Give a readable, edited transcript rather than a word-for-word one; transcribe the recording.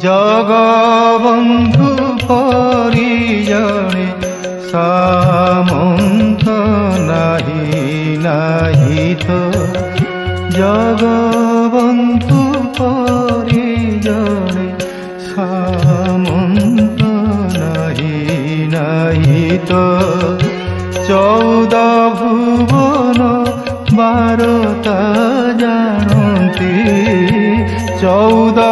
জগবন্ধু পরিজনে সামন্ত নাহি নাহি তো, জগবন্ধু পরিজনে সামন্ত নাহি নাহি তো। 14 ভুবন 12টা জানতি, 14